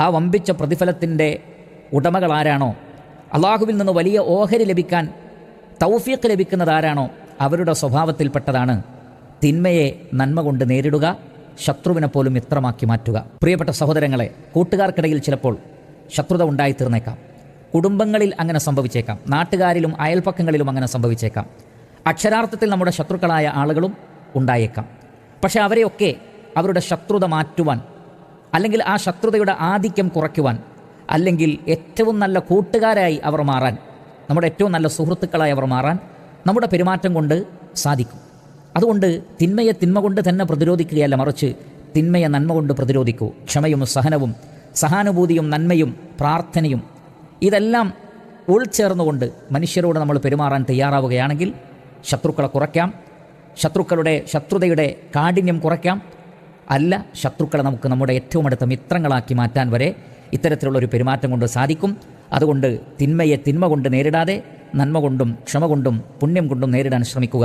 ആ വമ്പിച്ച പ്രതിഫലത്തിൻ്റെ ഉടമകളാരാണോ, അള്ളാഹുവിൽ നിന്ന് വലിയ ഓഹരി ലഭിക്കാൻ തൗഫീഖ് ലഭിക്കുന്നതാരാണോ അവരുടെ സ്വഭാവത്തിൽപ്പെട്ടതാണ് തിന്മയെ നന്മ കൊണ്ട് നേരിടുക, ശത്രുവിനെ പോലും മിത്രമാക്കി മാറ്റുക. പ്രിയപ്പെട്ട സഹോദരങ്ങളെ, കൂട്ടുകാർക്കിടയിൽ ചിലപ്പോൾ ശത്രുത ഉണ്ടായിത്തീർന്നേക്കാം. കുടുംബങ്ങളിൽ അങ്ങനെ സംഭവിച്ചേക്കാം. നാട്ടുകാരിലും അയൽപ്പക്കങ്ങളിലും അങ്ങനെ സംഭവിച്ചേക്കാം. അക്ഷരാർത്ഥത്തിൽ നമ്മുടെ ശത്രുക്കളായ ആളുകളും ഉണ്ടായേക്കാം. പക്ഷേ അവരെയൊക്കെ അവരുടെ ശത്രുത മാറ്റുവാൻ, അല്ലെങ്കിൽ ആ ശത്രുതയുടെ ആധിക്യം കുറയ്ക്കുവാൻ, അല്ലെങ്കിൽ ഏറ്റവും നല്ല കൂട്ടുകാരായി അവർ മാറാൻ, നമ്മുടെ ഏറ്റവും നല്ല സുഹൃത്തുക്കളായി അവർ മാറാൻ നമ്മുടെ പെരുമാറ്റം കൊണ്ട് സാധിക്കും. അതുകൊണ്ട് തിന്മയെ തിന്മ കൊണ്ട് തന്നെ പ്രതിരോധിക്കുകയല്ല, മറിച്ച് തിന്മയെ നന്മ കൊണ്ട് പ്രതിരോധിക്കൂ. ക്ഷമയും സഹനവും സഹാനുഭൂതിയും നന്മയും പ്രാർത്ഥനയും ഇതെല്ലാം ഉൾച്ചേർന്നുകൊണ്ട് മനുഷ്യരോട് നമ്മൾ പെരുമാറാൻ തയ്യാറാവുകയാണെങ്കിൽ ശത്രുക്കളെ കുറയ്ക്കാം, ശത്രുതയുടെ കാഠിന്യം കുറയ്ക്കാം. അല്ല, ശത്രുക്കളെ നമുക്ക് നമ്മുടെ ഏറ്റവും അടുത്ത മിത്രങ്ങളാക്കി മാറ്റാൻ വരെ ഇത്തരത്തിലുള്ളൊരു പെരുമാറ്റം കൊണ്ട് സാധിക്കും. അതുകൊണ്ട് തിന്മയെ തിന്മ കൊണ്ട് നേരിടാതെ നന്മ കൊണ്ടും ക്ഷമ കൊണ്ടും പുണ്യം കൊണ്ടും നേരിടാൻ ശ്രമിക്കുക.